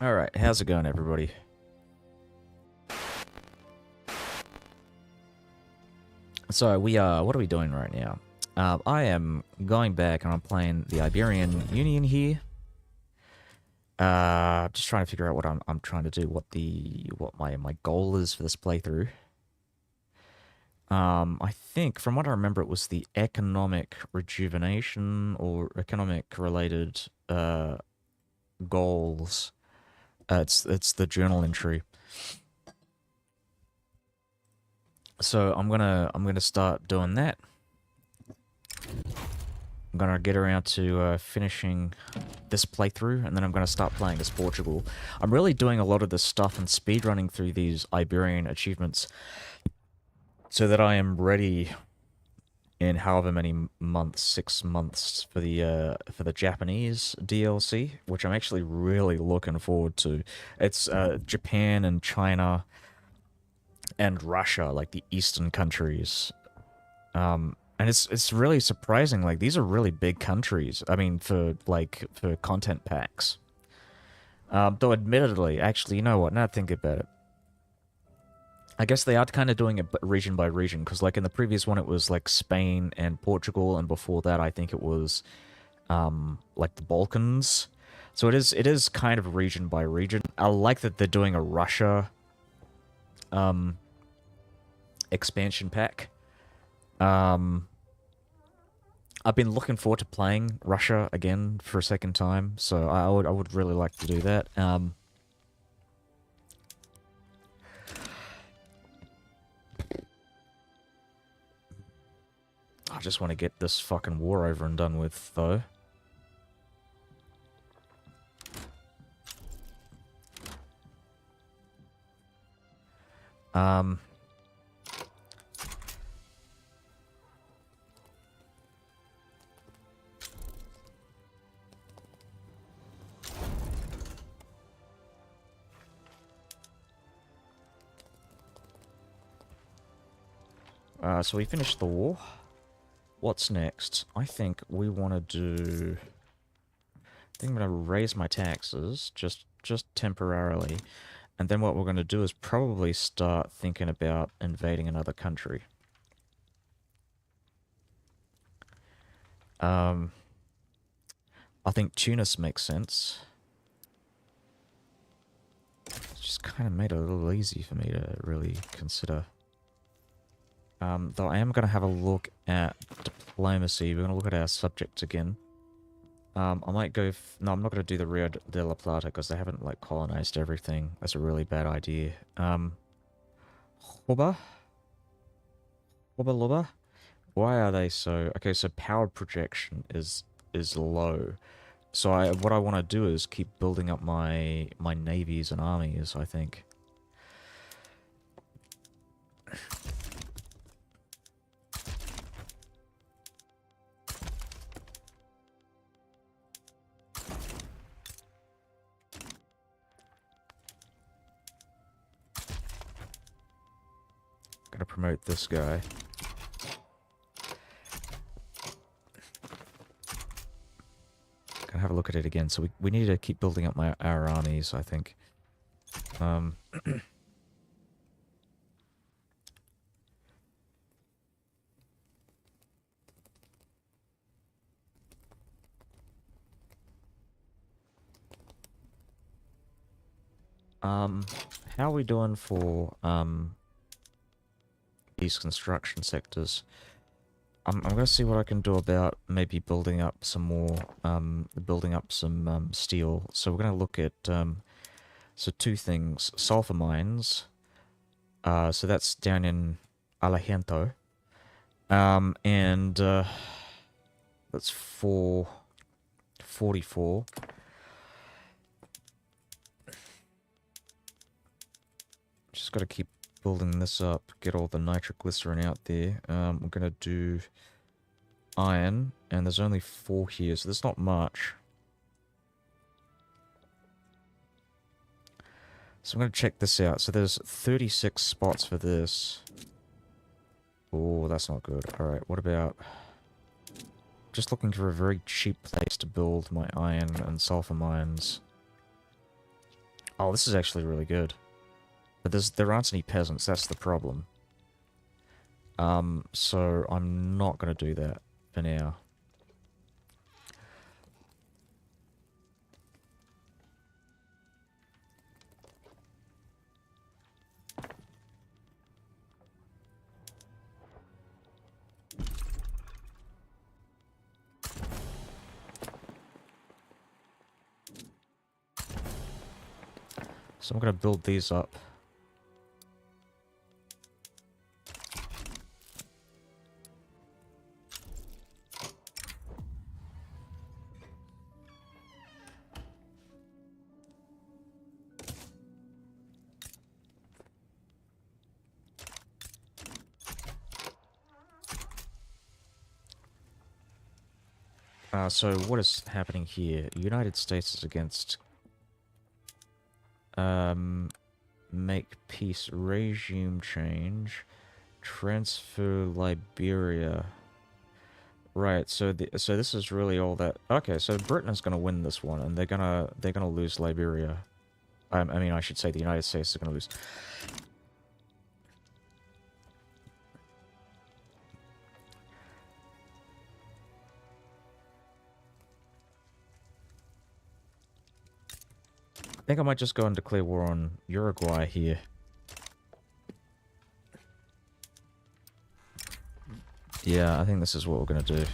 Alright, how's it going, everybody? So, what are we doing right now? I am going back and I'm playing the Iberian Union here. Just trying to figure out what I'm trying to do, what my goal is for this playthrough. I think, from what I remember, it was the economic rejuvenation or economic related, goals. It's the journal entry. So I'm gonna start doing that. I'm gonna get around to finishing this playthrough, and then I'm gonna start playing as Portugal. I'm really doing a lot of this stuff and speedrunning through these Iberian achievements, so that I am ready in however many months, 6 months for the Japanese DLC, which I'm actually really looking forward to. It's Japan and China and Russia, like the eastern countries. And it's really surprising. Like, these are really big countries. I mean, for content packs. Though admittedly, actually, you know what? Now I think about it, I guess they are kind of doing it region by region, because like in the previous one, it was like Spain and Portugal, and before that, I think it was like the Balkans. So it is kind of region by region. I like that they're doing a Russia expansion pack. I've been looking forward to playing Russia again for a second time, so I would really like to do that. I just want to get this fucking war over and done with, though. So we finished the war. What's next? I think we want to do... I think I'm going to raise my taxes, just temporarily. And then what we're going to do is probably start thinking about invading another country. I think Tunis makes sense. It's just kind of made it a little easy for me to really consider. Though I am going to have a look at diplomacy. We're going to look at our subjects again. I might go... No, I'm not going to do the Rio de la Plata, because they haven't, like, colonized everything. That's a really bad idea. Huba? Huba Luba? Why are they so... Okay, so power projection is low. So what I want to do is keep building up my navies and armies, I think. Gonna promote this guy. Gonna have a look at it again. So we need to keep building up our armies, I think. How are we doing for these construction sectors? I'm gonna see what I can do about maybe building up some more, steel. So we're gonna look at, so two things. Sulfur mines. So that's down in Alejandro. And, that's 444. Just gotta keep building this up, get all the nitroglycerin out there. We're gonna do iron, and there's only 4 here, so there's not much. So I'm gonna check this out. So there's 36 spots for this. Oh, that's not good. Alright, what about... Just looking for a very cheap place to build my iron and sulfur mines. Oh, this is actually really good. But there aren't any peasants, that's the problem. So I'm not going to do that for now. So I'm going to build these up. So what is happening here? United States is against... make peace, regime change, transfer Liberia. Right, so this is really all that... Okay, so Britain is going to win this one, and they're gonna lose Liberia. I mean, I should say the United States is going to lose. I think I might just go and declare war on Uruguay here. Yeah, I think this is what we're going to do.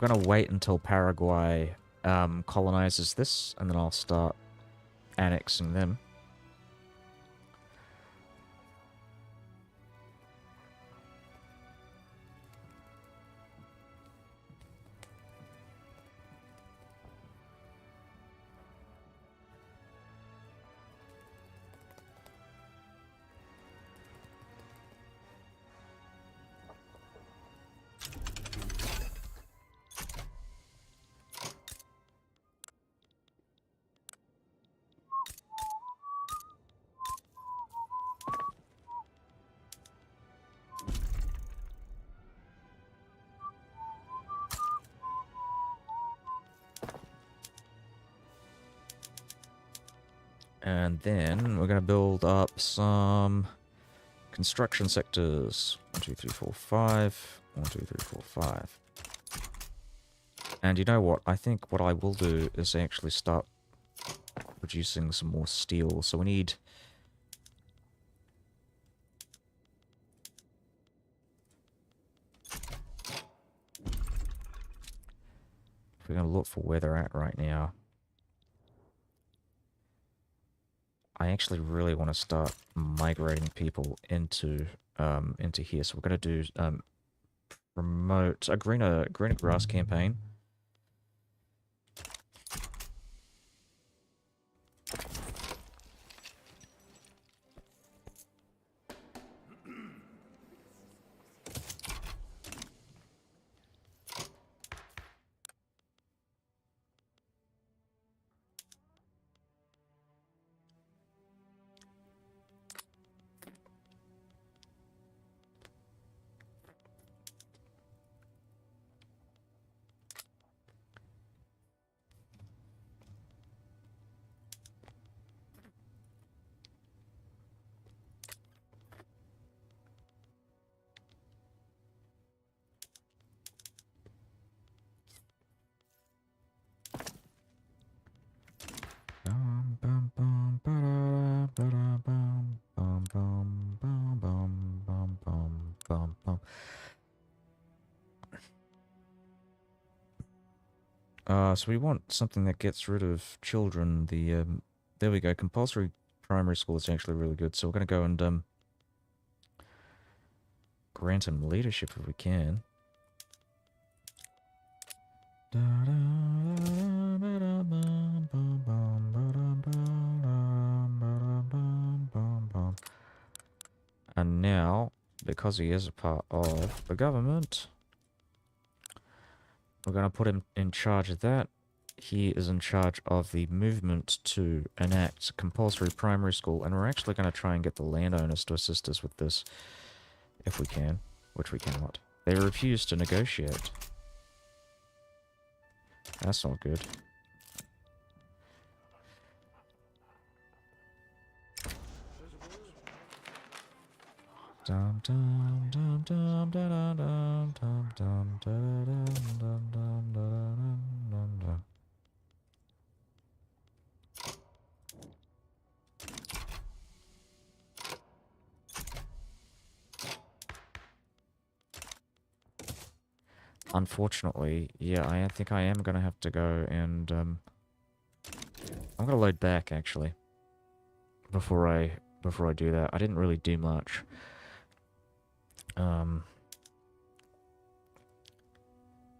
I'm going to wait until Paraguay colonizes this, and then I'll start annexing them. And then we're going to build up some construction sectors. 1, 2, 3, 4, 5. 1, 2, 3, 4, 5. And you know what? I think what I will do is actually start producing some more steel. So we need... We're going to look for where they're at right now. I actually really want to start migrating people into here. So we're going to do promote a greener grass campaign. So we want something that gets rid of children. There we go. Compulsory primary school is actually really good. So we're going to go and grant him leadership if we can. because he is a part of the government, we're going to put him in charge of that. He is in charge of the movement to enact compulsory primary school, and we're actually going to try and get the landowners to assist us with this, if we can, which we cannot. They refuse to negotiate. That's not good. Dum dum dum dum dum dum dum dum dum dum dum dum dum. Unfortunately, yeah, I think I am gonna have to go and I'm gonna load back actually before I do that. I didn't really do much.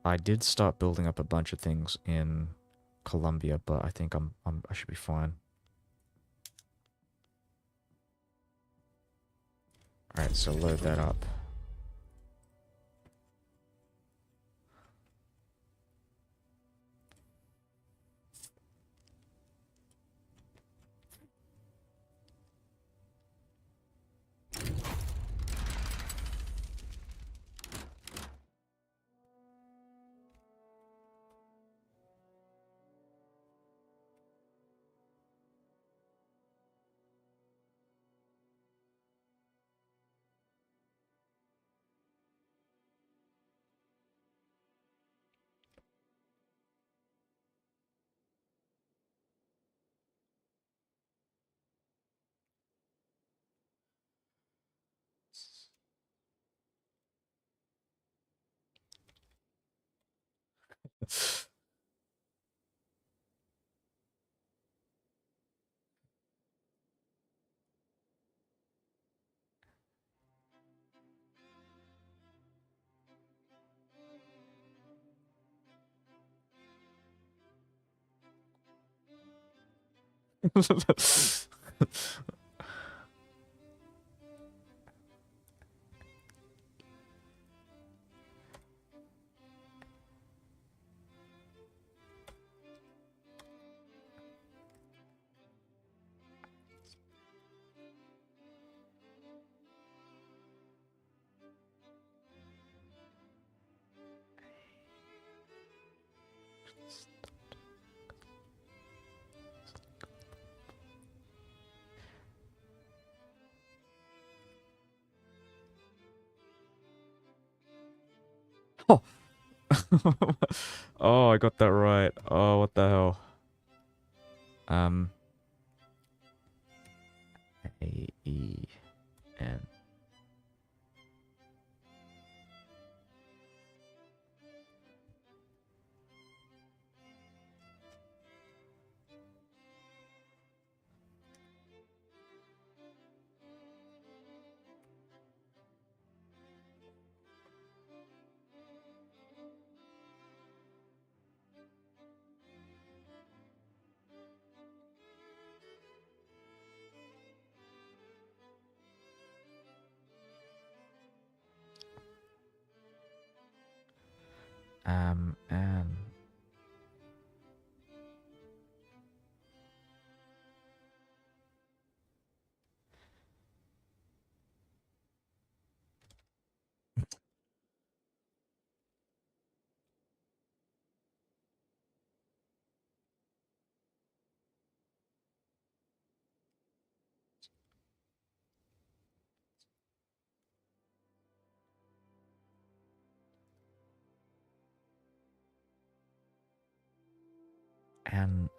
I did start building up a bunch of things in Colombia, but I think I should be fine. All right, so load that up. Oh. Oh, I got that right. Oh, what the hell? A-E-N. And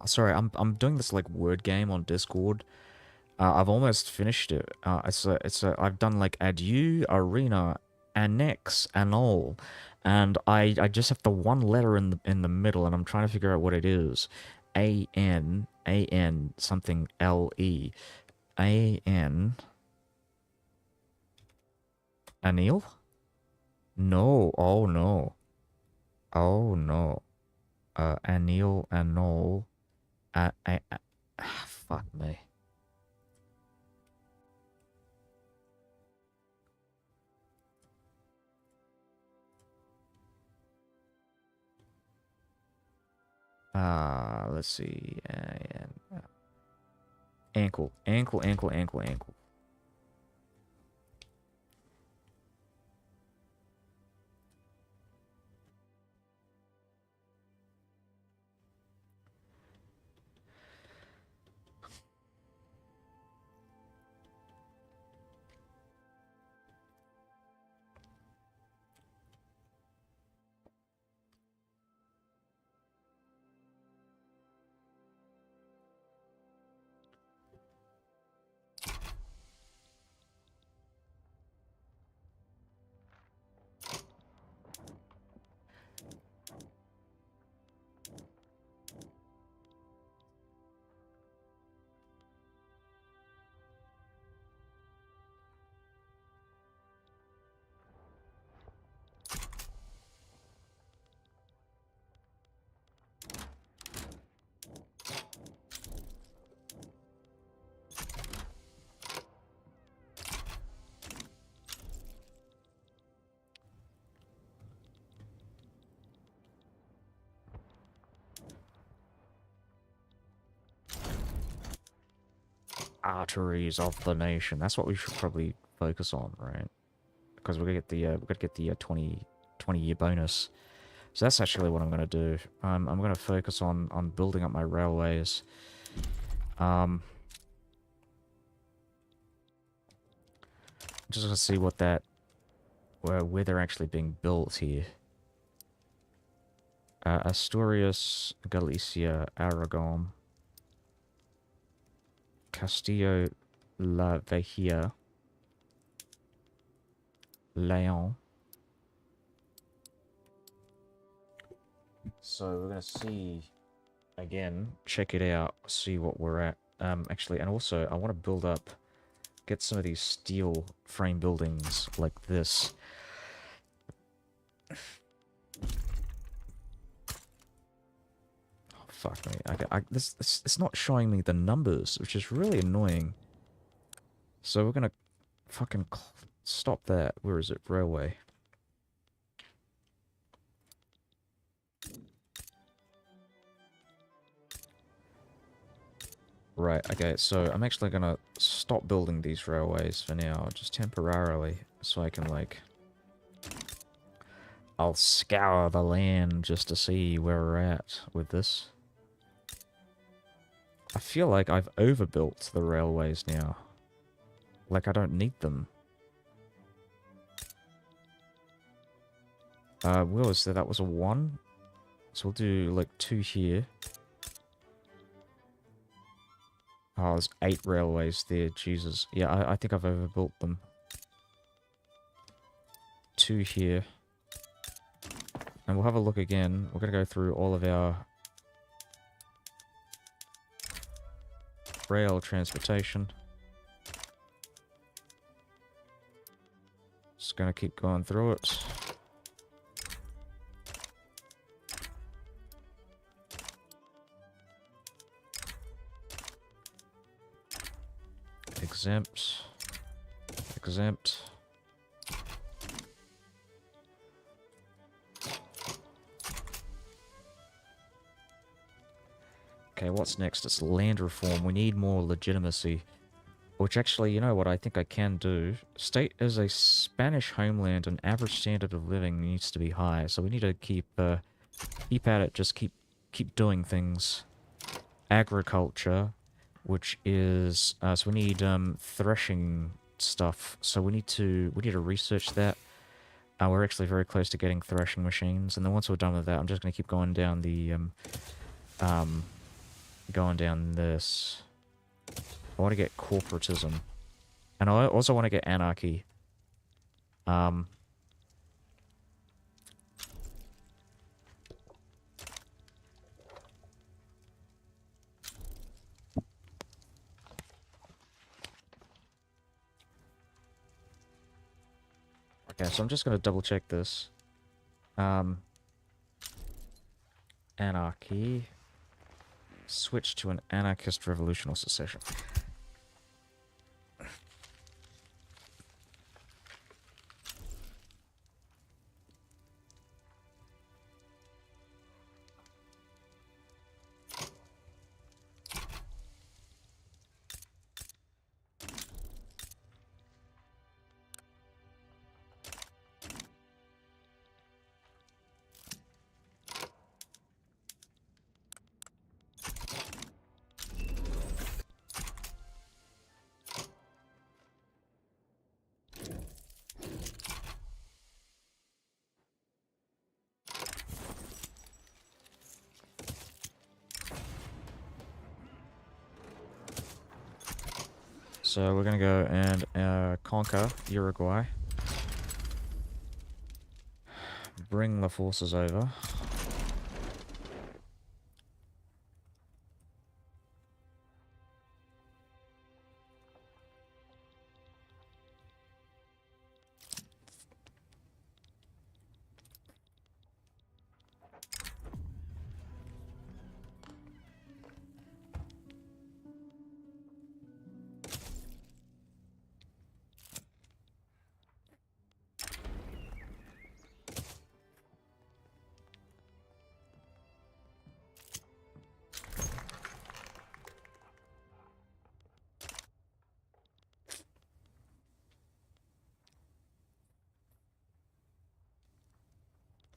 sorry, I'm doing this like word game on Discord. I've almost finished it. I've done like adieu, arena, annex, and all, and I just have the one letter in the middle, and I'm trying to figure out what it is. A N something L-E. A-N. Anil? No. Oh no. Oh no. Anil, Anol. Fuck me. Let's see. Ankle, ankle, ankle, ankle, ankle. Arteries of the nation. That's what we should probably focus on, right? Because we're gonna get the 20-year bonus. So that's actually what I'm gonna do. I'm gonna focus on building up my railways. Just gonna see what that where they're actually being built here. Asturias, Galicia, Aragon, Castillo, La Vejía, Leon. So we're gonna see again, check it out, see what we're at. Actually, and also I want to build up, get some of these steel frame buildings like this. Oh, fuck me. This it's not showing me the numbers, which is really annoying. So we're gonna fucking stop that. Where is it? Railway. Right, okay, so I'm actually gonna stop building these railways for now, just temporarily, so I can, like... I'll scour the land just to see where we're at with this. I feel like I've overbuilt the railways now. Like, I don't need them. Where was that? That was a 1? So we'll do, like, 2 here. Oh, there's 8 railways there, Jesus. Yeah, I think I've overbuilt them. 2 here. And we'll have a look again. We're going to go through all of our rail transportation. Just going to keep going through it. Exempt. Exempt. Okay, what's next? It's land reform. We need more legitimacy. Which actually, you know what I think I can do? State as a Spanish homeland, an average standard of living needs to be high. So we need to keep at it, just keep doing things. Agriculture, which is so we need threshing stuff. So we need to research that. We're actually very close to getting threshing machines, and then once we're done with that, I'm just gonna keep going down the going down this. I want to get corporatism, and I also want to get anarchy. Okay, so I'm just gonna double check this. Anarchy. Switch to an anarchist revolution or secession. So we're gonna go and conquer Uruguay. Bring the forces over.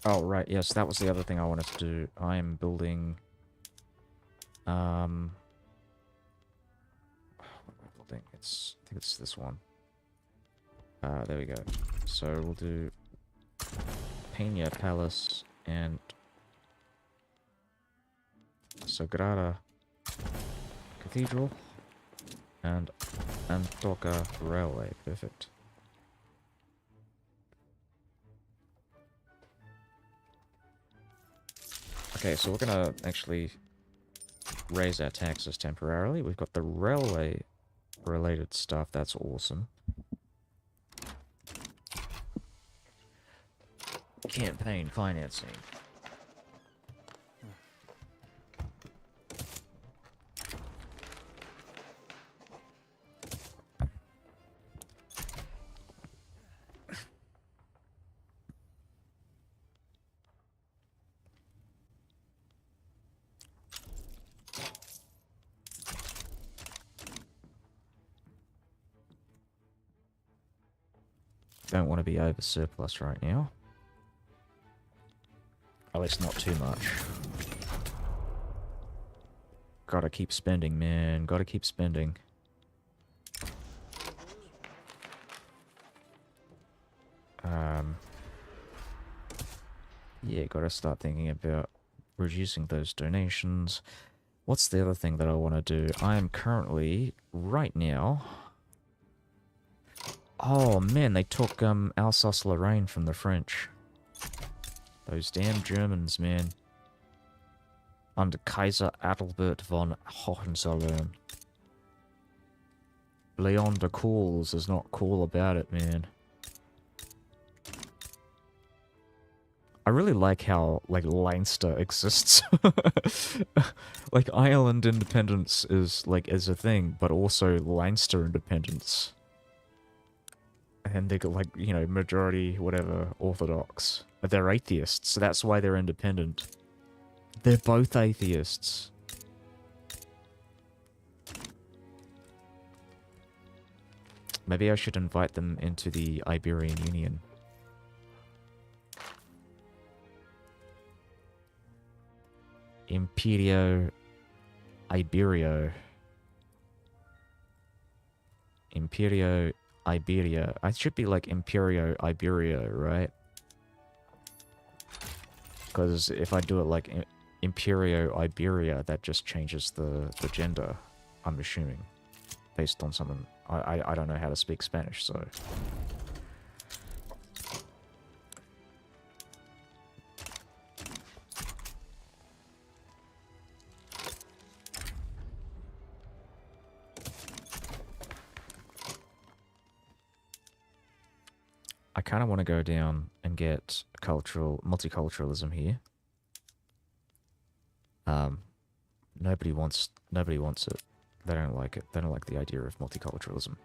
Oh, right, yes, that was the other thing I wanted to do. I am building... what am I building? I think it's this one. There we go. So we'll do Peña Palace and Sagrada Cathedral and Antoca Railway. Perfect. Okay, so we're gonna actually raise our taxes temporarily. We've got the railway related stuff. That's awesome. Campaign financing. Don't want to be over surplus right now. At least not too much. Gotta keep spending, man. Gotta keep spending. Yeah, gotta start thinking about reducing those donations. What's the other thing that I want to do? I am currently, right now... Oh, man, they took Alsace-Lorraine from the French. Those damn Germans, man. Under Kaiser Adalbert von Hohenzollern. Leon de Coles is not cool about it, man. I really like how, like, Leinster exists. Like, Ireland independence is a thing, but also Leinster independence. And they got, like, you know, majority, whatever, Orthodox. But they're atheists, so that's why they're independent. They're both atheists. Maybe I should invite them into the Iberian Union. Imperio Iberio. Imperio Iberia. I should be like Imperio Iberia, right? Because if I do it like Imperio Iberia, that just changes the gender, I'm assuming. Based on someone... I don't know how to speak Spanish, so... I kind of want to go down and get multiculturalism here. Nobody wants it. They don't like it. They don't like the idea of multiculturalism.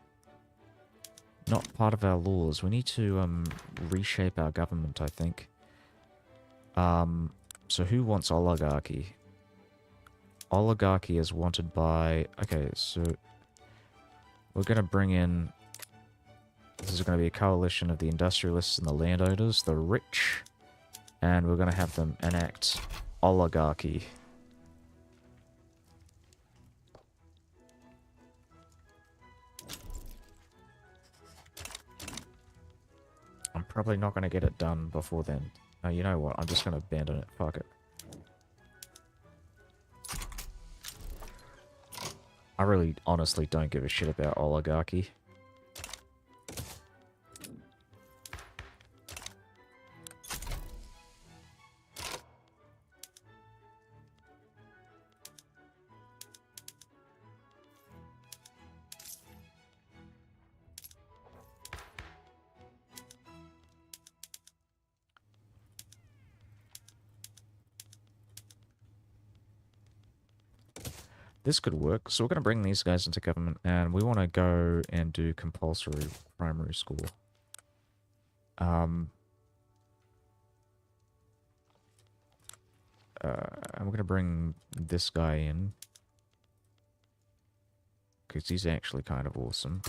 Not part of our laws. We need to reshape our government, I think. So who wants oligarchy? Oligarchy is wanted by... Okay, so we're going to bring in... This is going to be a coalition of the industrialists and the landowners, the rich, and we're going to have them enact oligarchy. I'm probably not going to get it done before then. No, you know what? I'm just going to abandon it. Fuck it. I really honestly don't give a shit about oligarchy. This could work. So we're going to bring these guys into government, and we want to go and do compulsory primary school. And we're going to bring this guy in, because he's actually kind of awesome.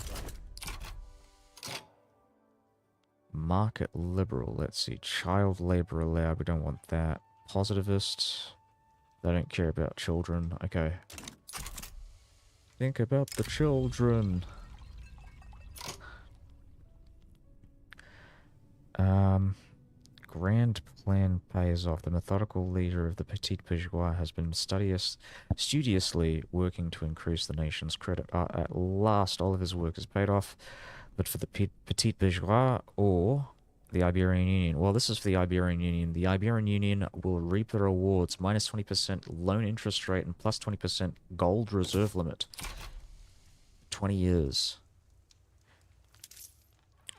Market liberal, let's see. Child labor allowed, we don't want that. Positivist, they don't care about children. Okay. Think about the children. Grand plan pays off. The methodical leader of the petit bourgeois has been studiously working to increase the nation's credit. At last, all of his work has paid off. But for the petit bourgeois or the Iberian Union? Well, this is for the Iberian Union. The Iberian Union will reap the rewards. Minus 20% loan interest rate and plus 20% gold reserve limit. 20 years.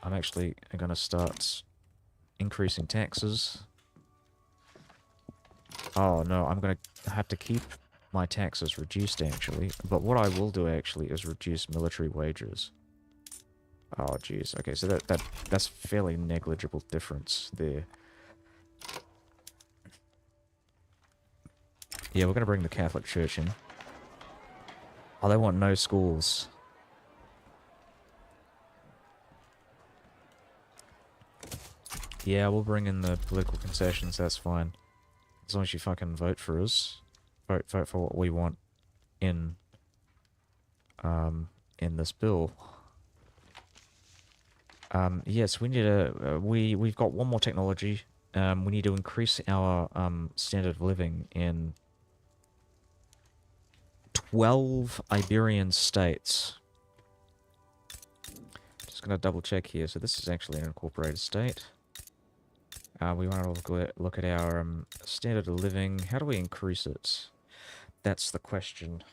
I'm actually going to start increasing taxes. Oh no, I'm going to have to keep my taxes reduced actually. But what I will do actually is reduce military wages. Oh jeez. Okay, so that's fairly negligible difference there. Yeah, we're going to bring the Catholic Church in. Oh, they want no schools. Yeah, we'll bring in the political concessions, that's fine. As long as you fucking vote for us. Vote for what we want in this bill. Yes, we need a we've got one more technology. We need to increase our standard of living in 12 Iberian states. Just gonna double check here. So this is actually an incorporated state. We want to look at our standard of living. How do we increase it? That's the question.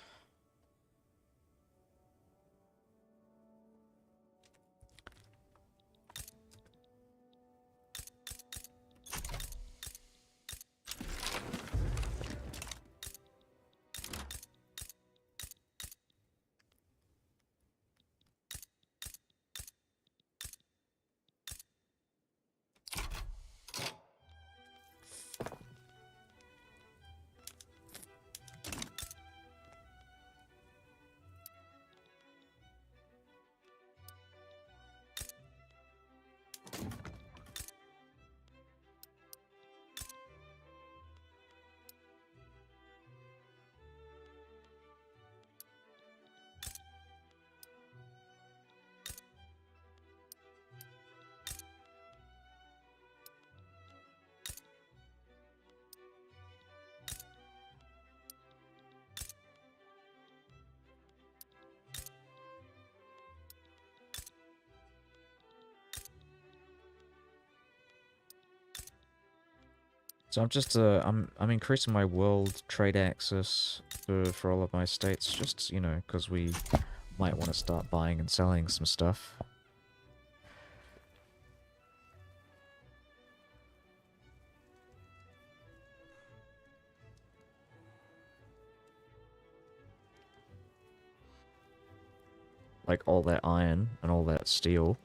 So I'm just I'm increasing my world trade access for all of my states, just you know, because we might want to start buying and selling some stuff. Like all that iron and all that steel.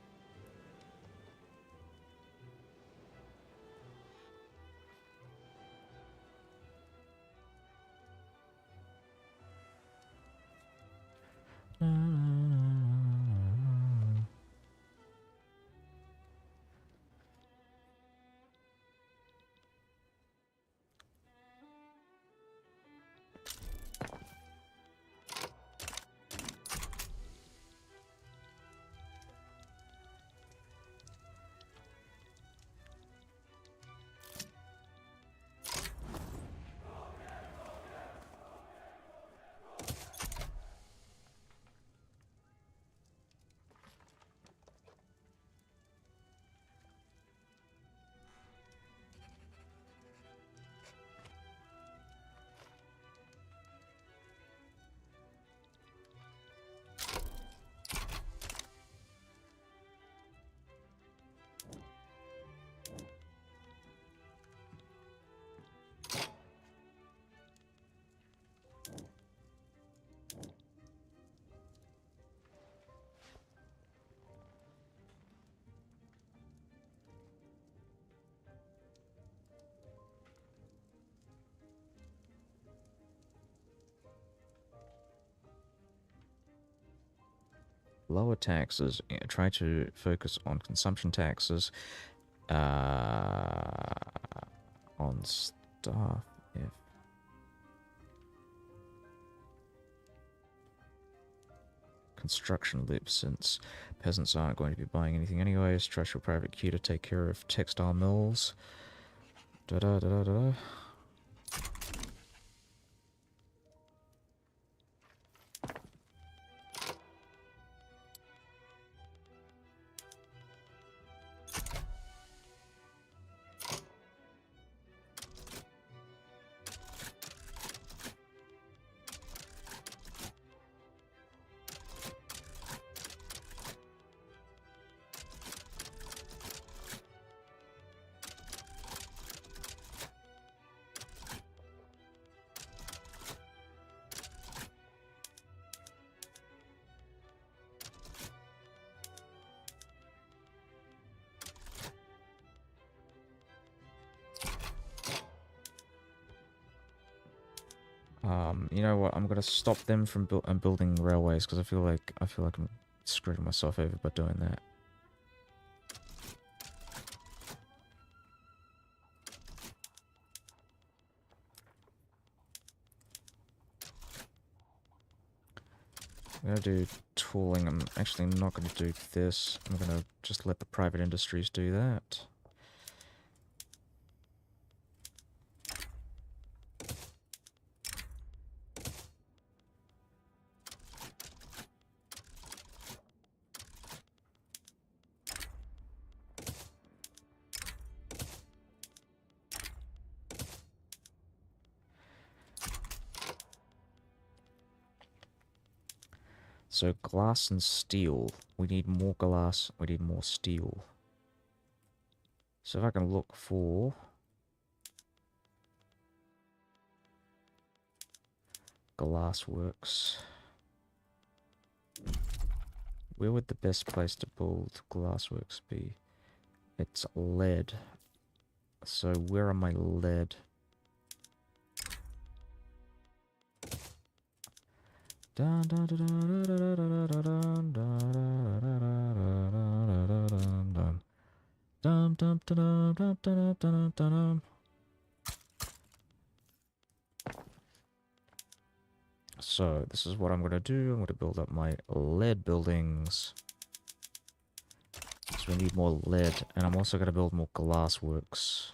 lower taxes. Try to focus on consumption taxes. On stuff. If construction loops, since peasants aren't going to be buying anything anyways. Trust your private queue to take care of textile mills. Da da da da da. You know what? I'm gonna stop them from building railways because I feel like I'm screwing myself over by doing that. I'm gonna do tooling. I'm actually not gonna do this. I'm gonna just let the private industries do that. So glass and steel. We need more glass. We need more steel. So if I can look for glass works. Where would the best place to build glassworks be? It's lead. So where are my lead? So this is what I'm going to do. I'm going to build up my lead buildings. So we need more lead. And I'm also going to build more glass works.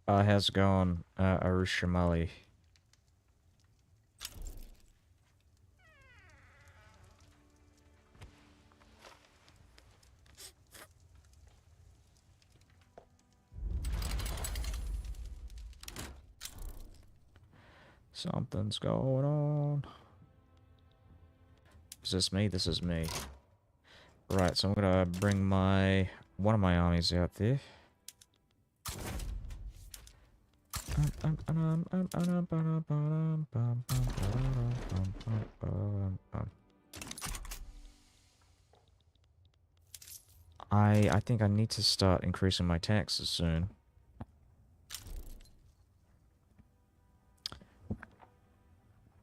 How's it going, Arushamali? Something's going on. Is this me? This is me. Right, so I'm gonna bring one of my armies out there. I think I need to start increasing my taxes soon.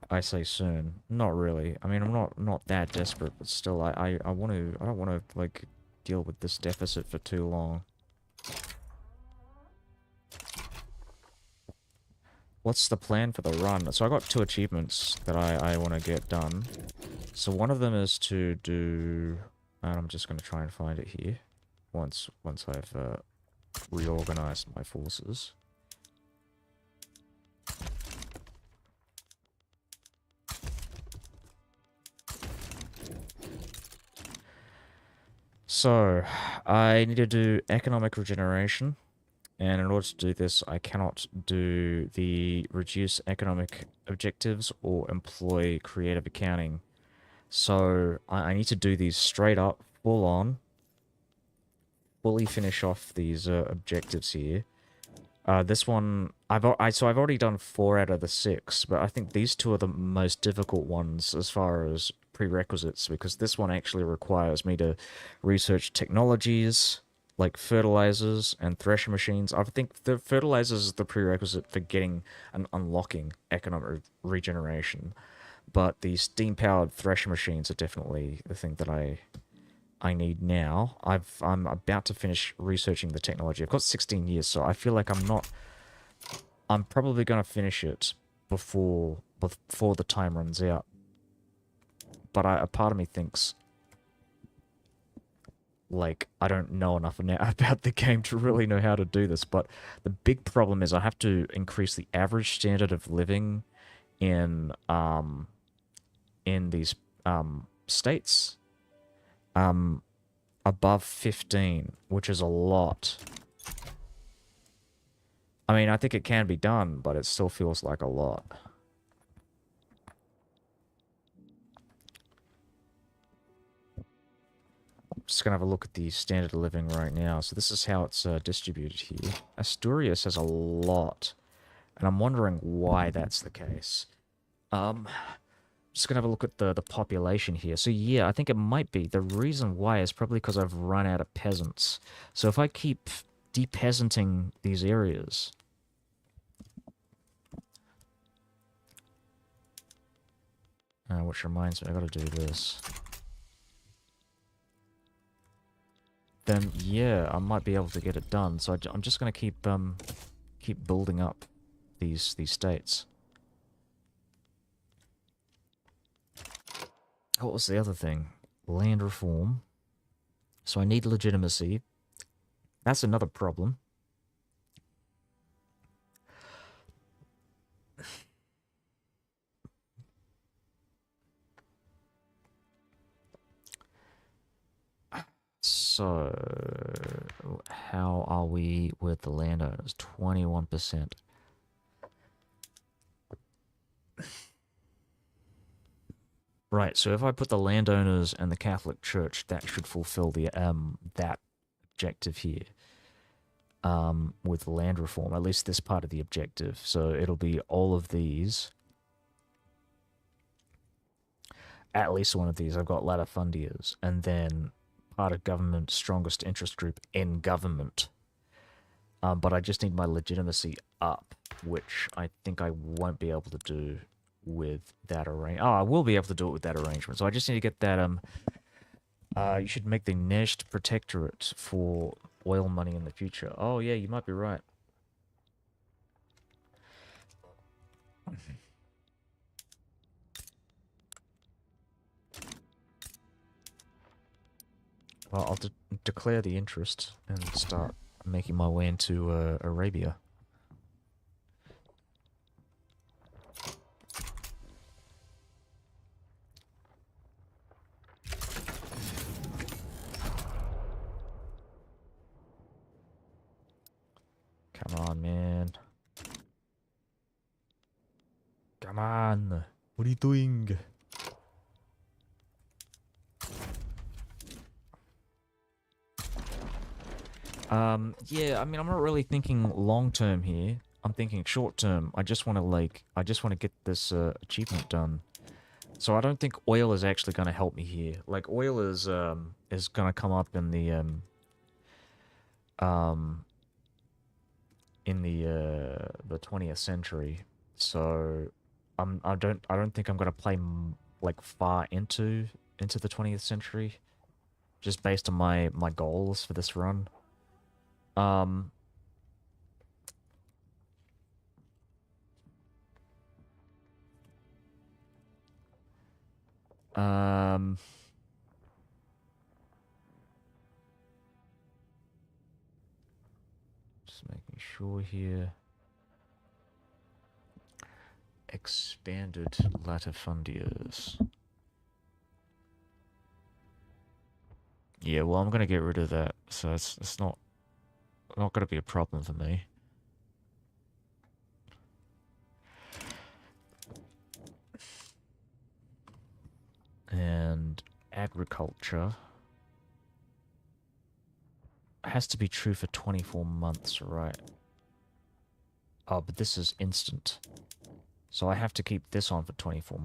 I say soon. Not really. I mean, I'm not that desperate, but still, I don't want to, like, deal with this deficit for too long. What's the plan for the run? So I got 2 achievements that I want to get done. So one of them is to do, and I'm just going to try and find it here, once I've reorganized my forces. So, I need to do economic regeneration, and in order to do this, I cannot do the reduce economic objectives or employ creative accounting. So, I need to do these straight up, full on, fully finish off these objectives here, This one, I've already done 4 out of the 6, but I think these two are the most difficult ones as far as prerequisites, because this one actually requires me to research technologies like fertilizers and thresher machines. I think the fertilizers is the prerequisite for getting and unlocking economic regeneration, but the steam-powered thresher machines are definitely the thing that I need now. I'm about to finish researching the technology. I've got 16 years, so I feel like I'm probably going to finish it before the time runs out. But a part of me thinks, like, I don't know enough now about the game to really know how to do this. But the big problem is I have to increase the average standard of living in these states above 15, which is a lot. I mean, I think it can be done, but it still feels like a lot. Just gonna have a look at the standard of living right now. So this is how it's distributed here. Asturias has a lot, and I'm wondering why that's the case. Just gonna have a look at the population here. So yeah, I think it might be. The reason why is probably because I've run out of peasants. So if I keep de-peasanting these areas, which reminds me, I gotta do this. Then yeah, I might be able to get it done. So I'm just gonna keep building up these states. What was the other thing? Land reform. So I need legitimacy. That's another problem. So, how are we with the landowners? 21%. Right, so if I put the landowners and the Catholic Church, that should fulfill the that objective here. With land reform, at least this part of the objective. So it'll be all of these. At least one of these. I've got latifundias, and then part of government, strongest interest group in government. But I just need my legitimacy up, which I think I won't be able to do with that arrangement. Oh, I will be able to do it with that arrangement. So I just need to get that, you should make the Nesht Protectorate for oil money in the future. Oh, yeah, you might be right. Well, I'll declare the interest and start making my way into Arabia. Come on, man. Come on. What are you doing? Yeah, I mean, I'm not really thinking long term here. I'm thinking short term. I just want to get this achievement done. So I don't think oil is actually going to help me here. Like, oil is going to come up in the um the 20th century. So I don't think I'm going to play like far into the 20th century, just based on my goals for this run. Um, um, just making sure here. Expanded latifundias. Yeah, well, I'm gonna get rid of that, so it's not gonna be a problem for me. And agriculture has to be true for 24 months, right? Oh, but this is instant. So I have to keep this on for 24,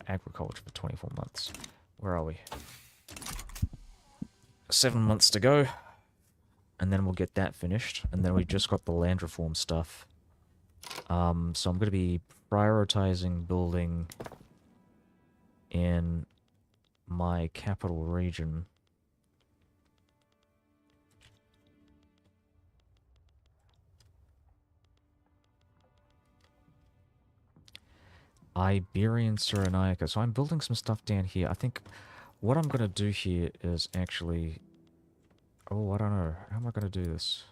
agriculture for 24 months. Where are we? 7 months to go. And then we'll get that finished. And then we just got the land reform stuff. So I'm going to be prioritizing building in my capital region. Iberian Cyrenaica. So I'm building some stuff down here. I think what I'm going to do here is actually... Oh, I don't know. How am I going to do this?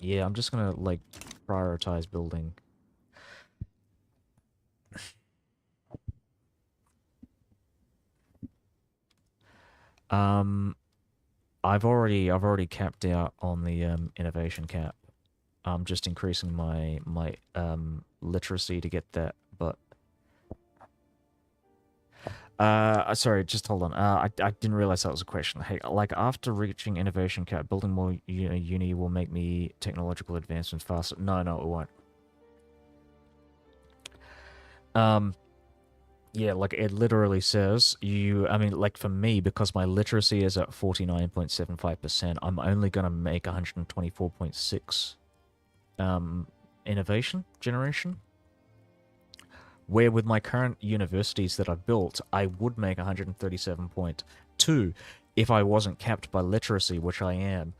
Yeah, I'm just going to, like, prioritize building. I've already capped out on the innovation cap. I'm just increasing my literacy to get that, but sorry, just hold on. I didn't realize that was a question. Hey, like after reaching innovation cap, building more uni will make me technological advancements faster. No, it won't. Yeah, like it literally says I mean, like for me, because my literacy is at 49.75%, I'm only gonna make 124.6 innovation generation. Where with my current universities that I've built, I would make 137.2 if I wasn't capped by literacy, which I am.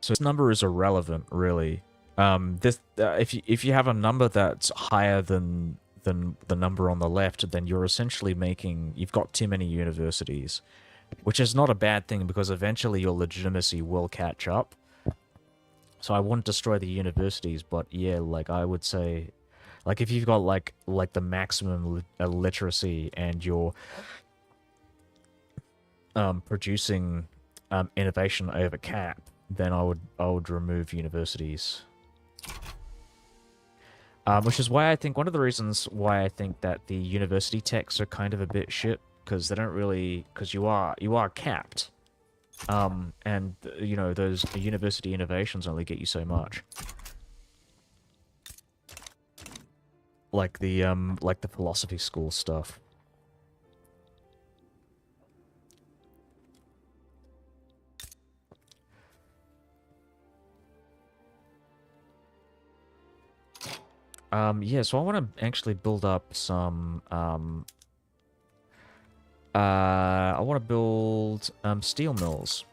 So this number is irrelevant, really. If you have a number that's higher than the number on the left, then you're essentially you've got too many universities, which is not a bad thing because eventually your legitimacy will catch up. So I wouldn't destroy the universities, but yeah, like I would say, like if you've got like the maximum literacy and you're producing innovation over cap, then I would remove universities. Which is why I think one of the reasons why I think that the university techs are kind of a bit shit, because they don't really, because you are capped. And you know, those university innovations only get you so much. Like the philosophy school stuff. Yeah, so I want to actually build up some, I want to build, steel mills.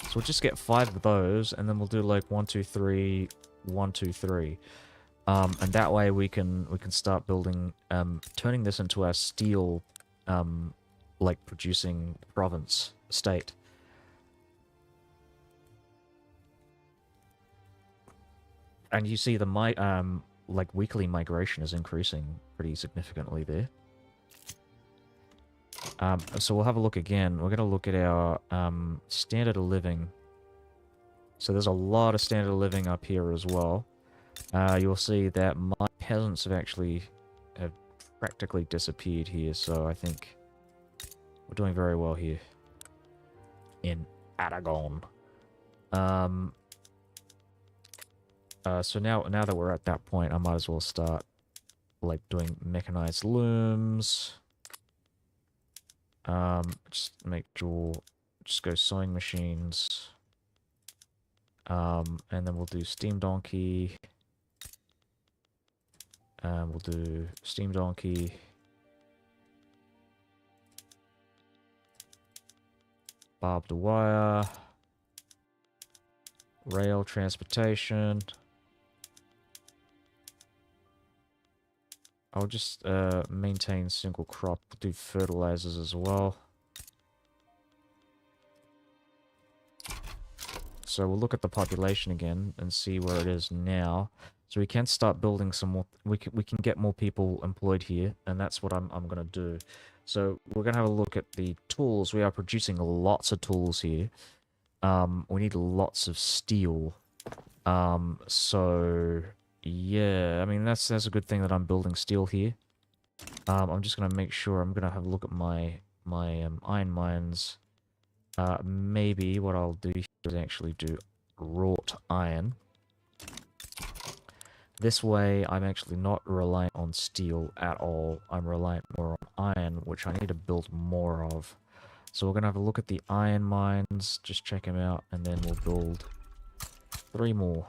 So we'll just get 5 of those, and then we'll do like 1, 2, 3, 1, 2, 3. And that way we can start building, turning this into our steel, like producing province, state. And you see the like weekly migration is increasing pretty significantly there. So we'll have a look again. We're going to look at our standard of living. So there's a lot of standard of living up here as well. You'll see that my peasants have practically disappeared here. So I think we're doing very well here in Aragon. So now that we're at that point, I might as well start like doing mechanized looms. Just make sure, just go sewing machines. And then we'll do steam donkey. We'll do steam donkey. Barbed wire. Rail transportation. I'll just maintain single crop, do fertilizers as well. So we'll look at the population again and see where it is now. So we can start building some more, we can get more people employed here, and that's what I'm going to do. So we're going to have a look at the tools. We are producing lots of tools here. We need lots of steel. So yeah, I mean, that's a good thing that I'm building steel here. I'm just going to make sure I'm going to have a look at my iron mines. Maybe what I'll do here is actually do wrought iron. This way, I'm actually not reliant on steel at all. I'm reliant more on iron, which I need to build more of. So we're going to have a look at the iron mines, just check them out, and then we'll build 3 more.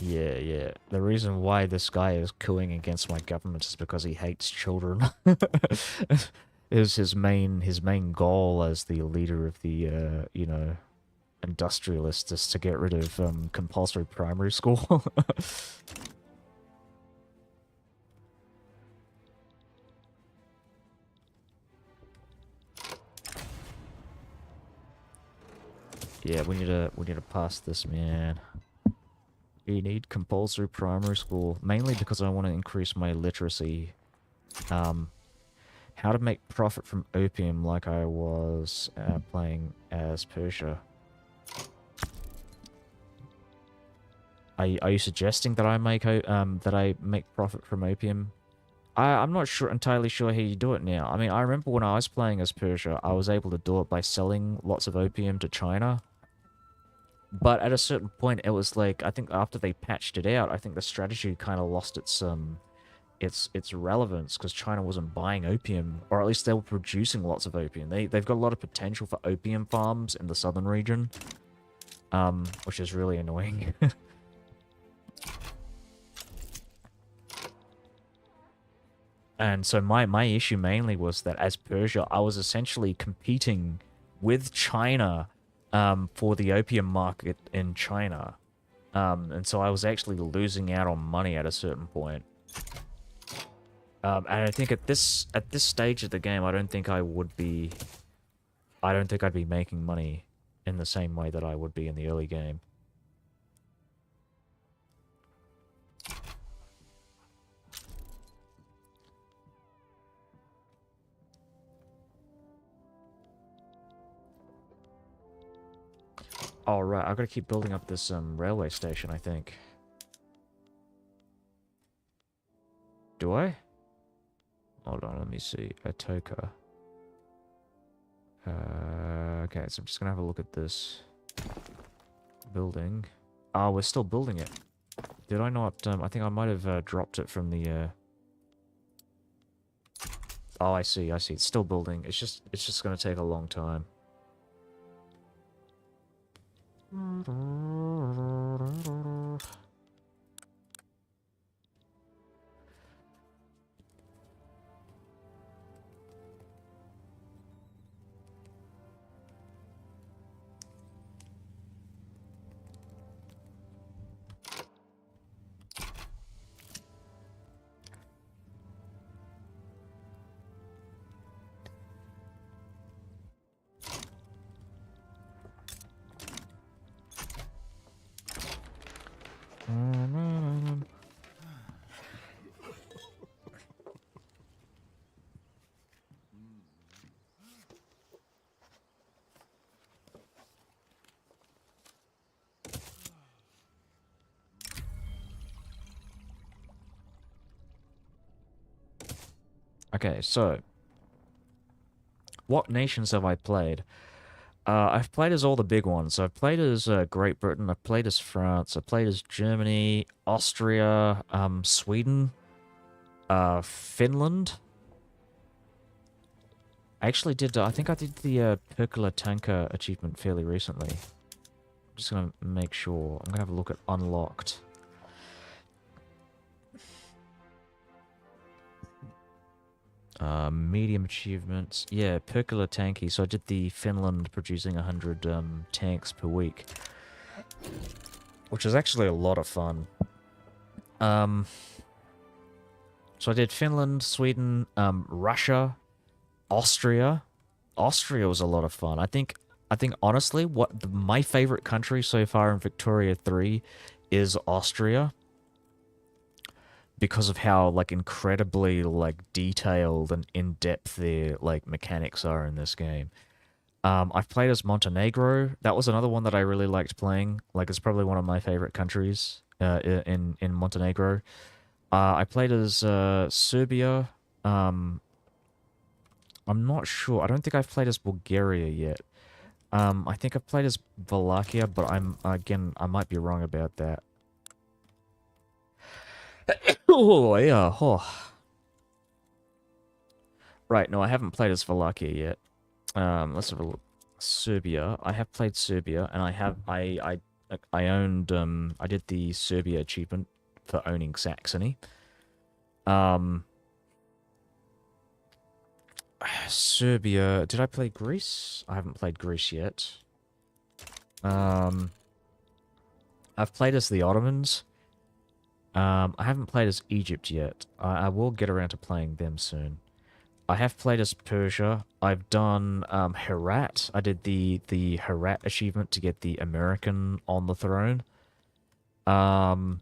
Yeah. The reason why this guy is cooing against my government is because he hates children. Is his main goal as the leader of the industrialists is to get rid of compulsory primary school. Yeah, we need to pass this, man. We need compulsory primary school, mainly because I want to increase my literacy. How to make profit from opium like I was playing as Persia. Are you suggesting that I make profit from opium? I'm not entirely sure how you do it now. I mean, I remember when I was playing as Persia, I was able to do it by selling lots of opium to China. But at a certain point, it was like, I think after they patched it out, I think the strategy kind of lost its relevance because China wasn't buying opium, or at least they were producing lots of opium. They've got a lot of potential for opium farms in the southern region, which is really annoying. And so my issue mainly was that as Persia, I was essentially competing with China for the opium market in China. And so I was actually losing out on money at a certain point. And I think at this stage of the game, I don't think I'd be making money in the same way that I would be in the early game. All right, I've got to keep building up this railway station, I think. Do I? Hold on, let me see. Atoka. Okay, so I'm just gonna have a look at this building. Oh, we're still building it. Did I not? I think I might have dropped it from the. Oh, I see. It's still building. It's just gonna take a long time. Okay, so what nations have I played? I've played as all the big ones. So I've played as Great Britain, I've played as France, I've played as Germany, Austria, Sweden, Finland. I actually did, I think I did the Pergola Tanker achievement fairly recently. I'm just going to make sure. I'm going to have a look at Unlocked. Medium achievements. Yeah, Pergola Tanky. So I did the Finland producing 100 tanks per week. Which is actually a lot of fun. So I did Finland, Sweden, Russia, Austria. Austria was a lot of fun. I think I think honestly, my favorite country so far in Victoria 3 is Austria because of how like incredibly like detailed and in-depth their like mechanics are in this game. I've played as Montenegro. That was another one that I really liked playing. Like, it's probably one of my favorite countries. In Montenegro. I played as Serbia. Um, I'm not sure. I don't think I've played as Bulgaria yet. I think I've played as Wallachia, but I might be wrong about that. Oh yeah. Oh. Right. No, I haven't played as Wallachia yet. Let's have a look. Serbia. I have played Serbia, and I owned I did the Serbia achievement for owning Saxony. Um, Serbia. Did I play Greece? I haven't played Greece yet. Um, I've played as the Ottomans. I haven't played as Egypt yet. I will get around to playing them soon. I have played as Persia. I've done Herat. I did the Herat achievement to get the American on the throne. Um,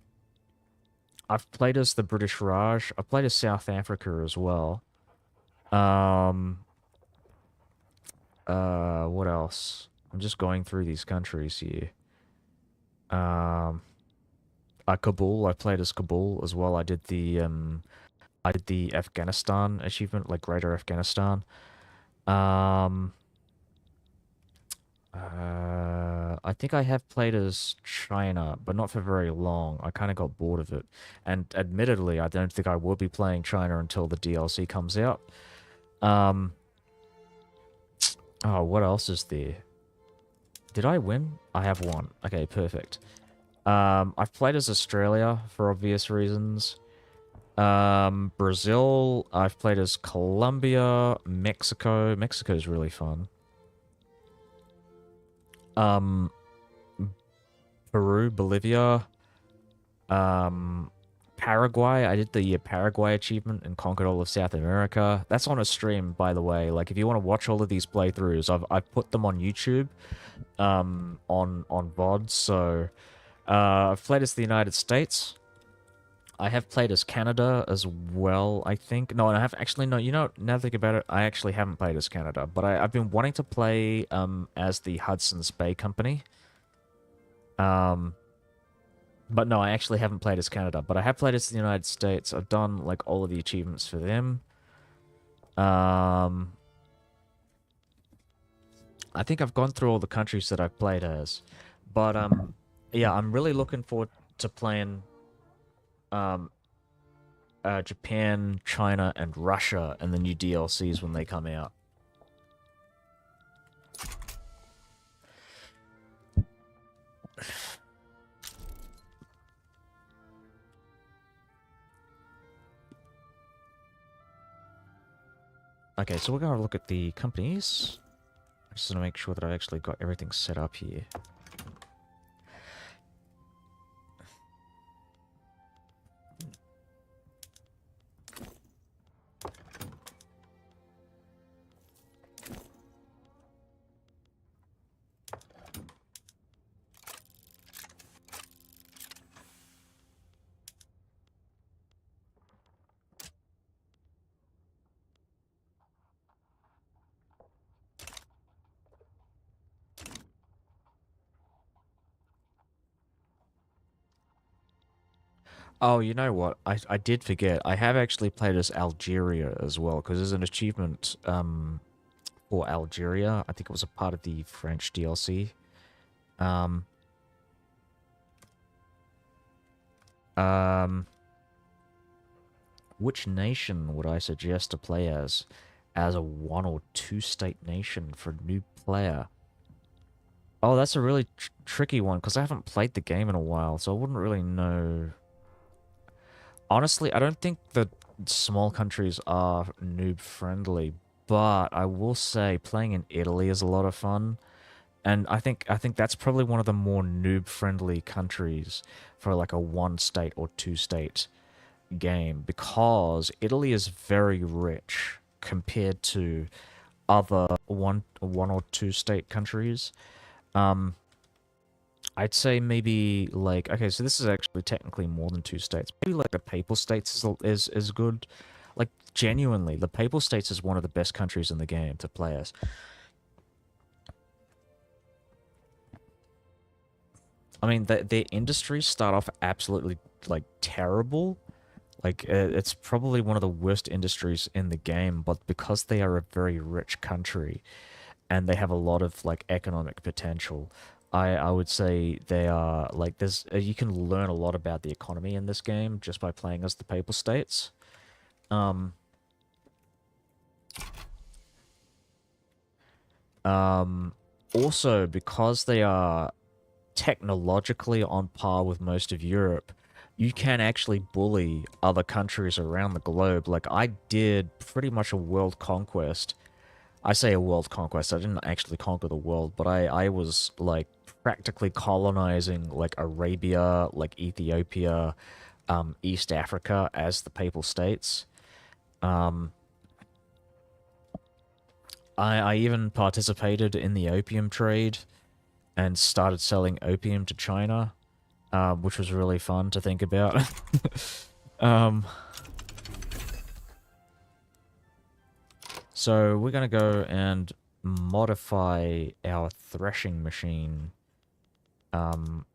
I've played as the British Raj. I've played as South Africa as well. Um, what else? I'm just going through these countries here. Um, Kabul. I played as Kabul as well. I did the Afghanistan achievement, like Greater Afghanistan. Um, I think I have played as China, but not for very long. I kind of got bored of it. And admittedly, I don't think I will be playing China until the DLC comes out. Um, oh, what else is there? Did I win? I have won. Okay, perfect. I've played as Australia for obvious reasons. Brazil, I've played as Colombia, Mexico. Mexico's really fun. Um, Peru, Bolivia, Paraguay. I did the Paraguay achievement and conquered all of South America. That's on a stream, by the way. Like, if you want to watch all of these playthroughs, I've put them on YouTube, on VOD. So, I've played as the United States. I have played as Canada as well, I think. No, I have actually, no, you know, now that I think about it, I actually haven't played as Canada, but I've been wanting to play as the Hudson's Bay Company. Um, but no, I actually haven't played as Canada, but I have played as the United States. I've done like all of the achievements for them. Um, I think I've gone through all the countries that I've played as, but yeah, I'm really looking forward to playing um Japan, China, and Russia and the new DLCs when they come out. Okay, so we're going to look at the companies. I just want to make sure that I've actually got everything set up here. Oh, you know what? I did forget. I have actually played as Algeria as well, because there's an achievement for Algeria. I think it was a part of the French DLC. Um, um, which nation would I suggest to play as a one or two state nation for a new player? Oh, that's a really tricky one, because I haven't played the game in a while, so I wouldn't really know. Honestly, I don't think that small countries are noob friendly, but I will say playing in Italy is a lot of fun. And I think that's probably one of the more noob friendly countries for like a one state or two state game, because Italy is very rich compared to other one or two state countries. Um, I'd say maybe like okay, so this is actually technically more than two states. Maybe like the Papal States is good. Like genuinely, the Papal States is one of the best countries in the game to play as. I mean, their industries start off absolutely like terrible. Like it's probably one of the worst industries in the game, but because they are a very rich country and they have a lot of like economic potential, I would say they are like there's you can learn a lot about the economy in this game just by playing as the Papal States. Um, um, Also because they are technologically on par with most of Europe, you can actually bully other countries around the globe. Like, I did pretty much a world conquest. I say a world conquest, I didn't actually conquer the world, but I was, like, practically colonizing, like, Arabia, like, Ethiopia, East Africa as the Papal States. Um, I even participated in the opium trade and started selling opium to China, which was really fun to think about. um, so we're gonna go and modify our threshing machine. Um,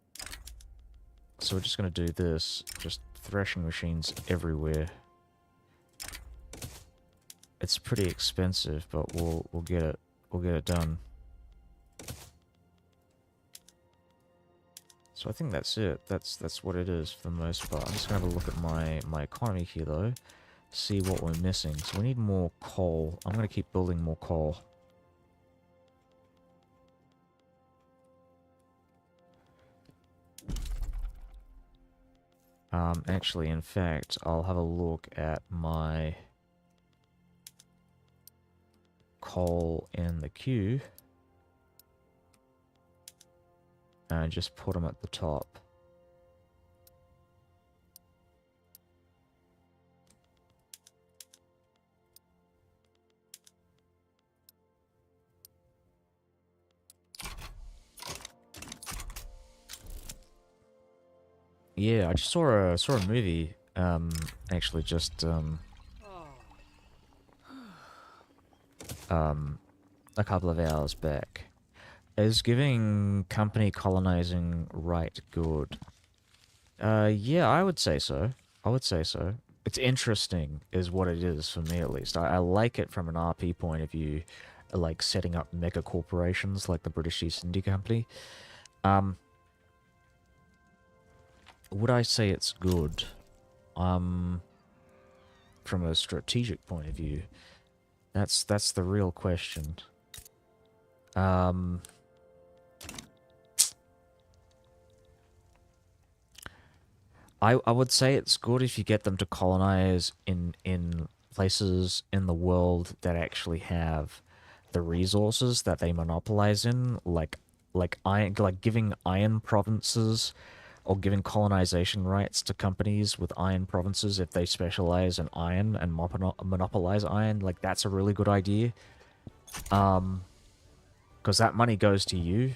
so we're just gonna do this, just threshing machines everywhere. It's pretty expensive, but we'll get it done. So I think that's it. That's what it is for the most part. I'm just gonna have a look at my economy here though. See what we're missing. So we need more coal. I'm going to keep building more coal. Actually, in fact, I'll have a look at my coal in the queue. And just put them at the top. Yeah, I just saw a movie, actually just, a couple of hours back. Is giving company colonizing right good? Yeah, I would say so. I would say so. It's interesting, is what it is for me at least. I like it from an RP point of view, like setting up mega corporations like the British East India Company. Um, would I say it's good? From a strategic point of view, that's the real question. Um, I would say it's good if you get them to colonize in places in the world that actually have the resources that they monopolize in, like iron, like giving iron provinces or giving colonization rights to companies with iron provinces if they specialize in iron and monopolize iron. Like that's a really good idea. Because that money goes to you.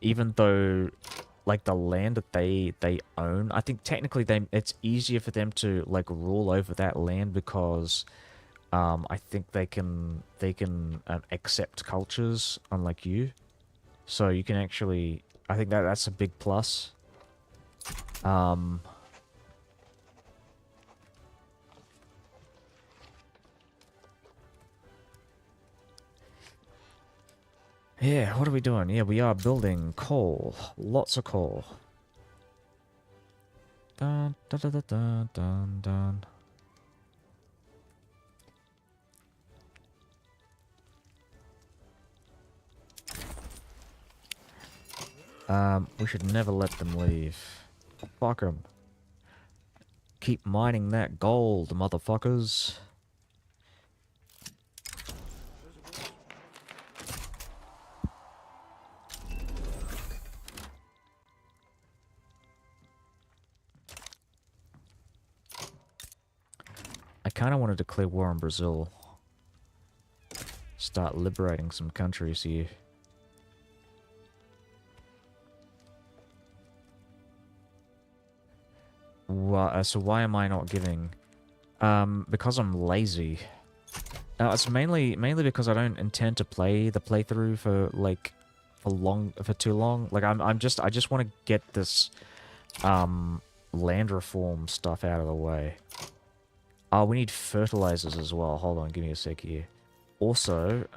Even though like the land that they own, I think technically it's easier for them to like rule over that land because I think they can accept cultures unlike you, so you can actually, I think that's a big plus. um yeah, what are we doing? Yeah, we are building coal, lots of coal. Dun, dun, dun, dun, dun, dun. We should never let them leave. Fuck them. Keep mining that gold, motherfuckers. I kind of want to declare war on Brazil. start liberating some countries here. So why am I not giving? Because I'm lazy. It's mainly because I don't intend to play the playthrough for like for too long. Like I just want to get this land reform stuff out of the way. We need fertilizers as well. Hold on, give me a sec here. Also,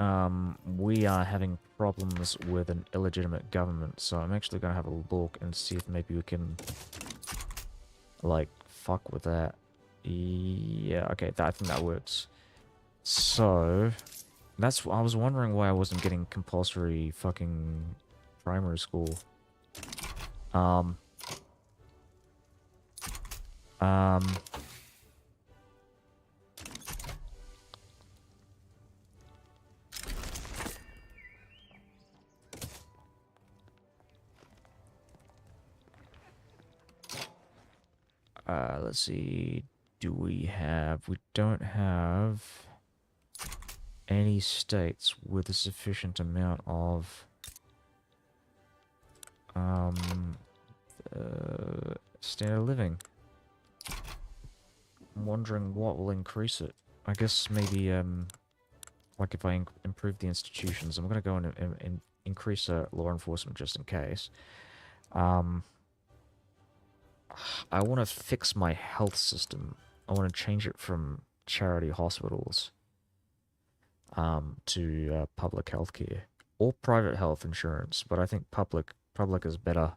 we are having problems with an illegitimate government, so I'm actually gonna have a look and see if maybe we can like fuck with that. Yeah, okay, I think that works. So, I was wondering why I wasn't getting compulsory fucking primary school. Um, um, let's see. We don't have any states with a sufficient amount of standard of living. I'm wondering what will increase it. I guess maybe like if I improve the institutions, I'm gonna go and increase law enforcement just in case. I want to fix my health system. I want to change it from charity hospitals to public healthcare or private health insurance, but I think public is better.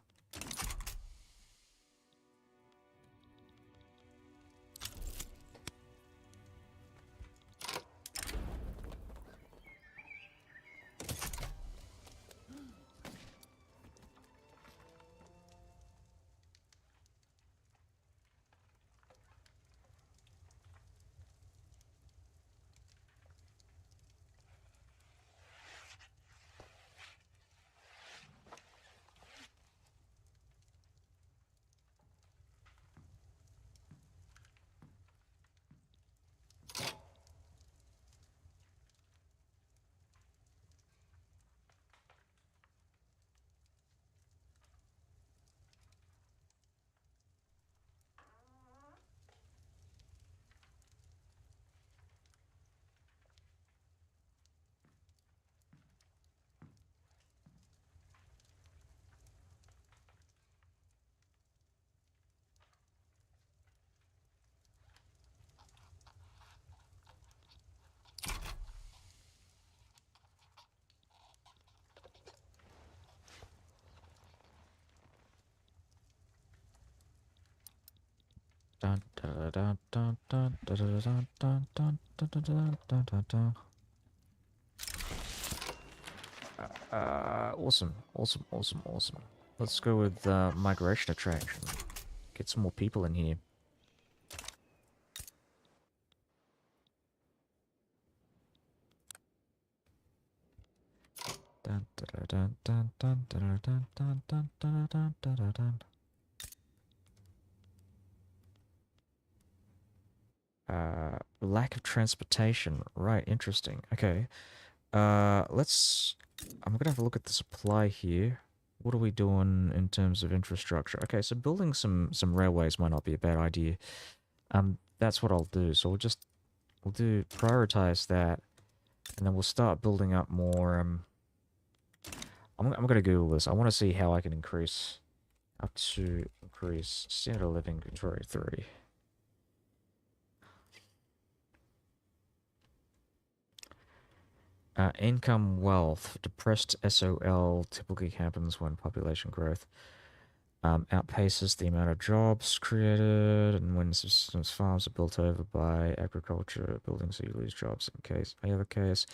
Dun, dun, dun, dun, dun, dun, dun, dun, dun, dun, dun, dun, dun, dun, dun. Awesome. Let's go with migration attraction. Get some more people in here. Dun, dun, dun, dun, dun, dun, dun, dun, dun, dun, dun, dun, dun, dun. Lack of transportation. Right, interesting. Okay. I'm gonna have a look at the supply here. What are we doing in terms of infrastructure? Okay, so building some railways might not be a bad idea. That's what I'll do. So we'll prioritize that, and then we'll start building up more. I'm gonna Google this. I want to see how I can increase standard of living Victoria 3. Income wealth. Depressed SOL typically happens when population growth outpaces the amount of jobs created, and when systems farms are built over by agriculture buildings, so you lose jobs in case any other case.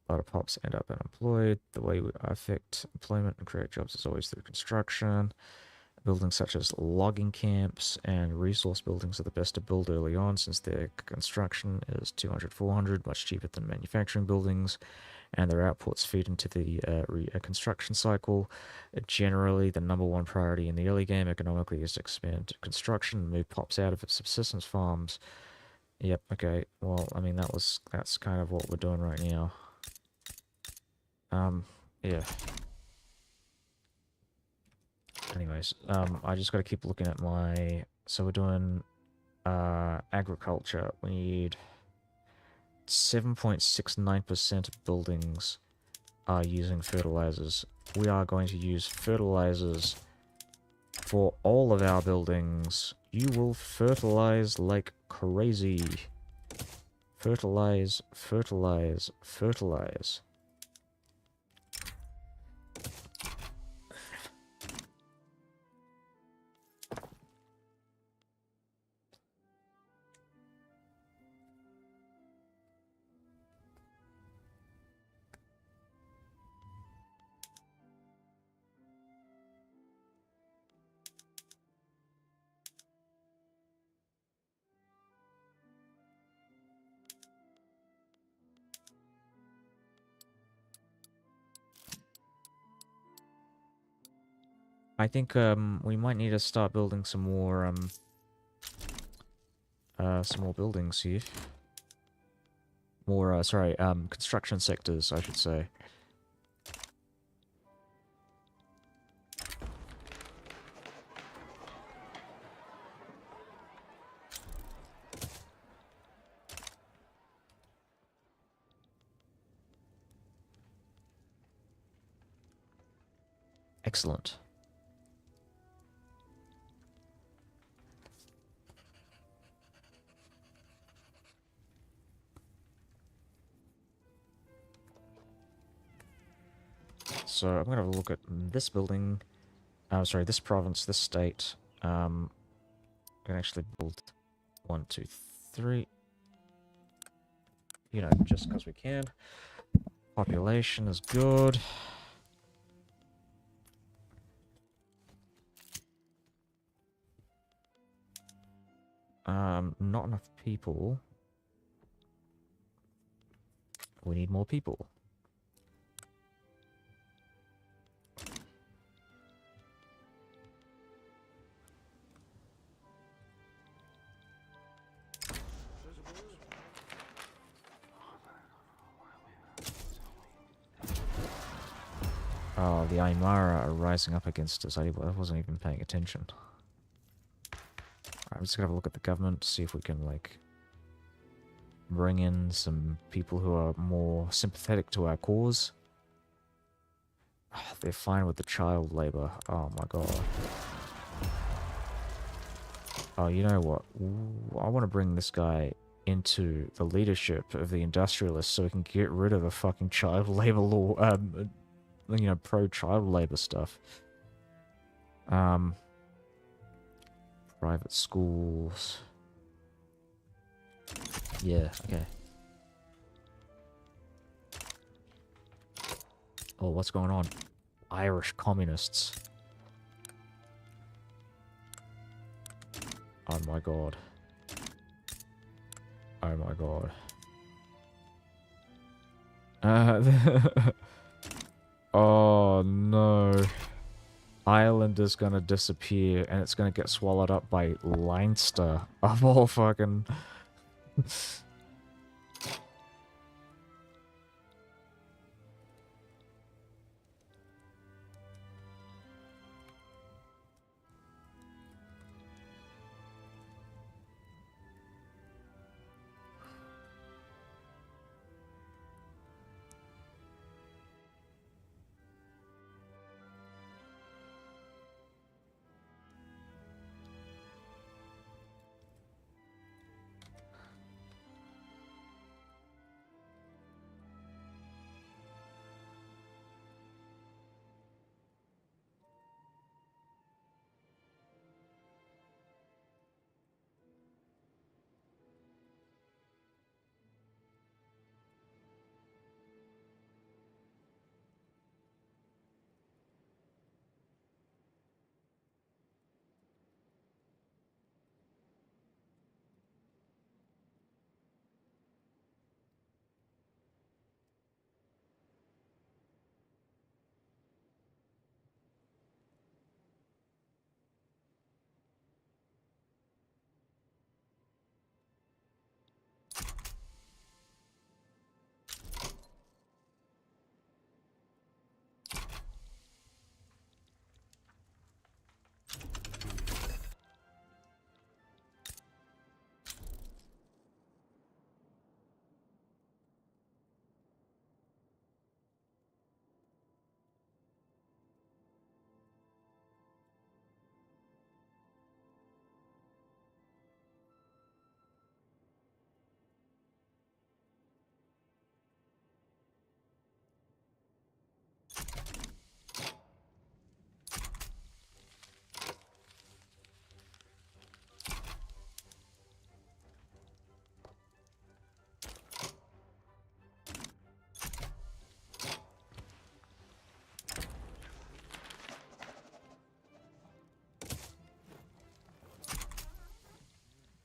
A lot of pops end up unemployed. The way we affect employment and create jobs is always through construction. Buildings such as logging camps and resource buildings are the best to build early on since their construction is 200, 400, much cheaper than manufacturing buildings, and their outputs feed into the construction cycle. Generally, the number one priority in the early game economically is to expand construction, move pops out of subsistence farms. Yep, okay, well, I mean, that's kind of what we're doing right now. Yeah. Anyways, I just gotta keep looking at my... So we're doing, agriculture. We need 7.69% of buildings are using fertilizers. We are going to use fertilizers for all of our buildings. You will fertilize like crazy. Fertilize, fertilize, fertilize. I think we might need to start building some more buildings here. More sorry, construction sectors, I should say. Excellent. So I'm gonna have a look at this building. Sorry, this province, this state. We can actually build 1, 2, 3. You know, just because we can. Population is good. Not enough people. We need more people. Oh, the Aymara are rising up against us. I wasn't even paying attention. I'm just gonna have a look at the government, see if we can, like, bring in some people who are more sympathetic to our cause. They're fine with the child labor. Oh my god. Oh, you know what? Ooh, I want to bring this guy into the leadership of the industrialists so we can get rid of the fucking child labor law, you know, pro-child labor stuff. Private schools. Yeah, okay. Oh, what's going on? Irish communists. Oh my god. Oh my god. Oh no. Ireland is gonna disappear and it's gonna get swallowed up by Leinster of all fucking...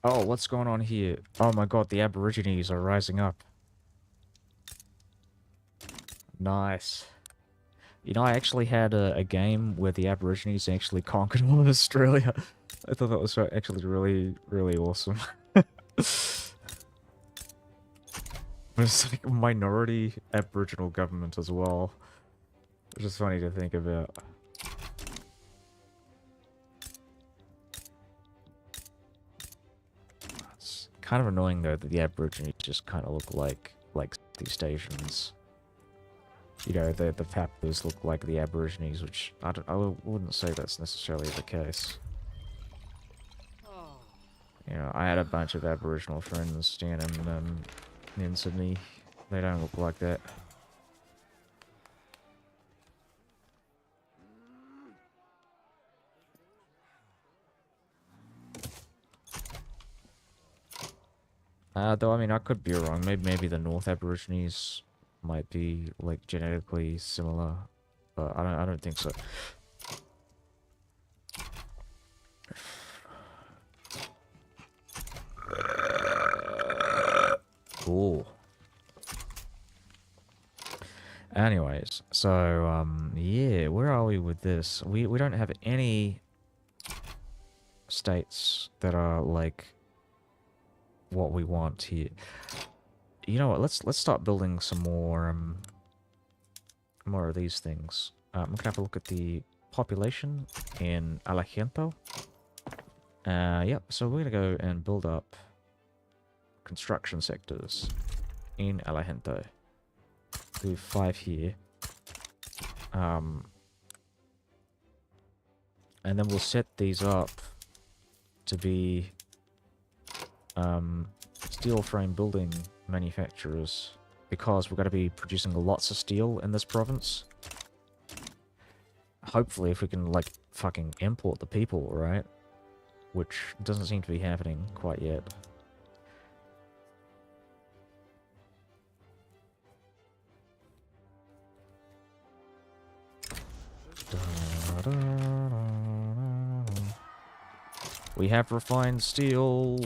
Oh, what's going on here? Oh my god, the Aborigines are rising up. Nice. You know, I actually had a game where the Aborigines actually conquered all of Australia. I thought that was actually really, really awesome. But it's like a minority Aboriginal government as well. Which is funny to think about. It's kind of annoying though that the Aborigines just kind of look like Southeast Asians. You know, the Papuas look like the Aborigines, which I wouldn't say that's necessarily the case. You know, I had a bunch of Aboriginal friends down in Sydney. They don't look like that. Though I mean, I could be wrong. Maybe the North Aborigines might be like genetically similar, but I don't think so. Cool. Anyways, so yeah, where are we with this? We don't have any states that are like what we want here. You know what? Let's start building some more of these things. I'm gonna have a look at the population in Alejandro. Yep. So we're gonna go and build up construction sectors in Alejandro. Do 5 here. And then we'll set these up to be steel frame building manufacturers, because we're going to be producing lots of steel in this province. Hopefully, if we can, like, fucking import the people, right? Which doesn't seem to be happening quite yet. We have refined steel.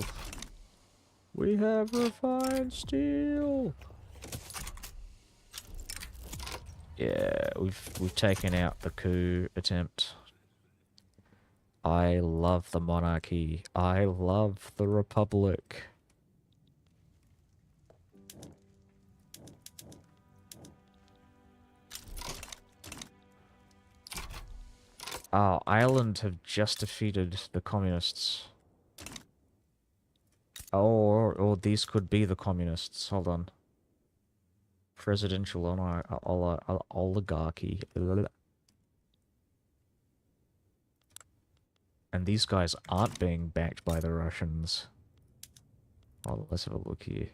We have refined steel. Yeah, we've taken out the coup attempt. I love the monarchy. I love the republic. Oh, Ireland have just defeated the communists. Oh, or these could be the communists. Hold on. Presidential oligarchy. And these guys aren't being backed by the Russians. Oh, let's have a look here.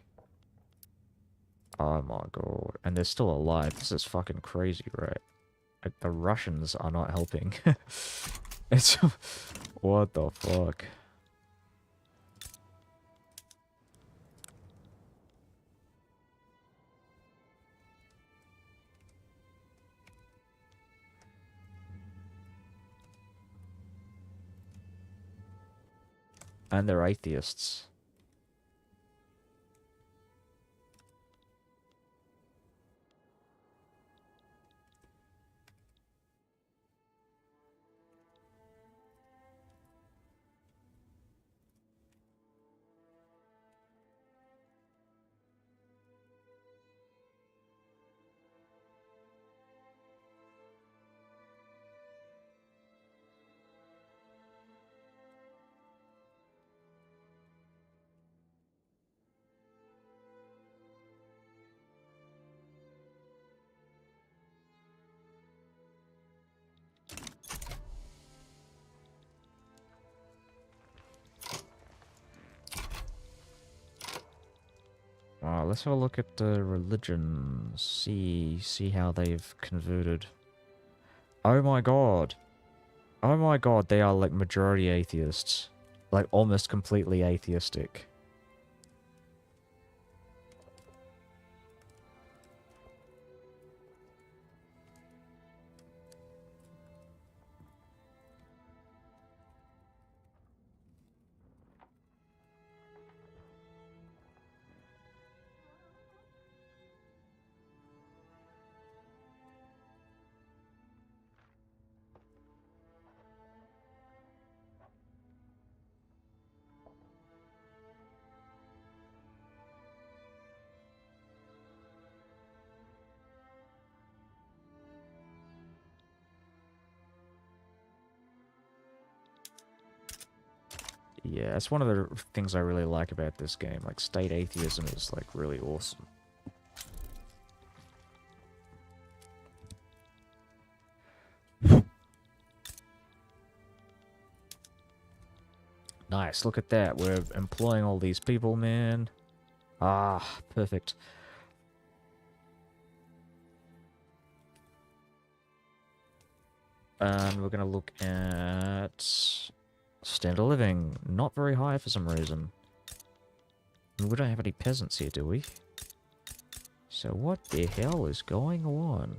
Oh my god. And they're still alive. This is fucking crazy, right? Like, the Russians are not helping. It's... What the fuck? And they're atheists. Let's have a look at the religions. See how they've converted. Oh my god. Oh my god, they are like majority atheists. Like almost completely atheistic. Yeah, that's one of the things I really like about this game. Like, state atheism is, like, really awesome. Nice, look at that. We're employing all these people, man. Ah, perfect. And we're going to look at standard living. Not very high for some reason. We don't have any peasants here, do we? So what the hell is going on?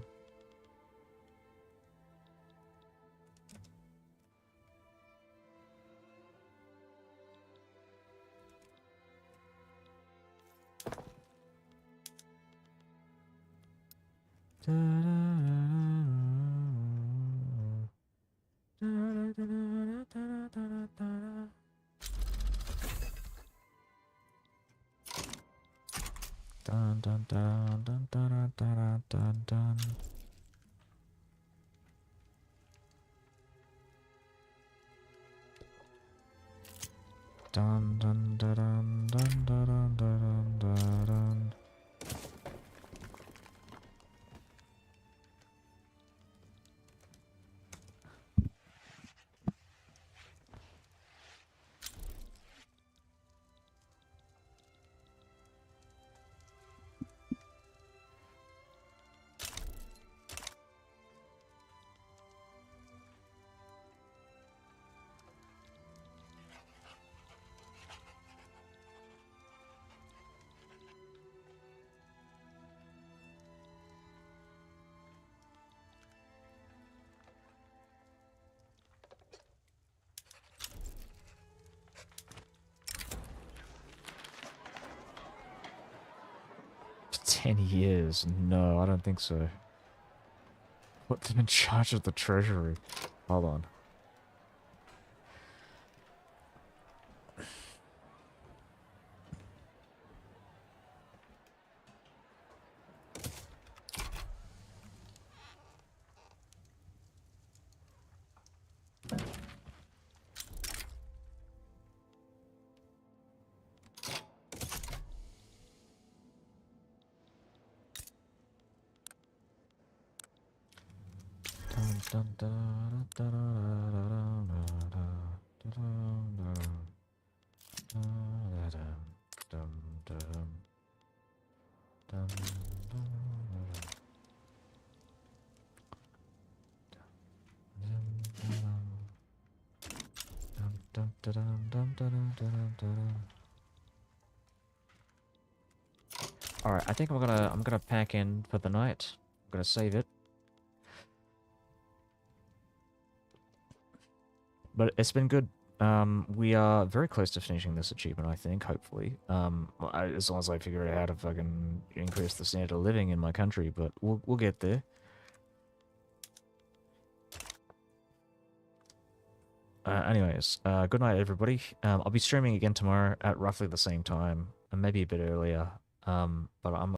Dun dun dun dun dun dun dun dun. Dun dun dun dun dun dun dun dun dun. For 10 years? No, I don't think so. Put them in charge of the treasury. Hold on. Dun dun dun dun dun dun dun Alright, I think I'm gonna pack in for the night. I'm gonna save it. But it's been good. We are very close to finishing this achievement, I think, hopefully. As long as I figure out how to fucking increase the standard of living in my country, but we'll get there. Anyways, good night, everybody. I'll be streaming again tomorrow at roughly the same time, and maybe a bit earlier. But I'm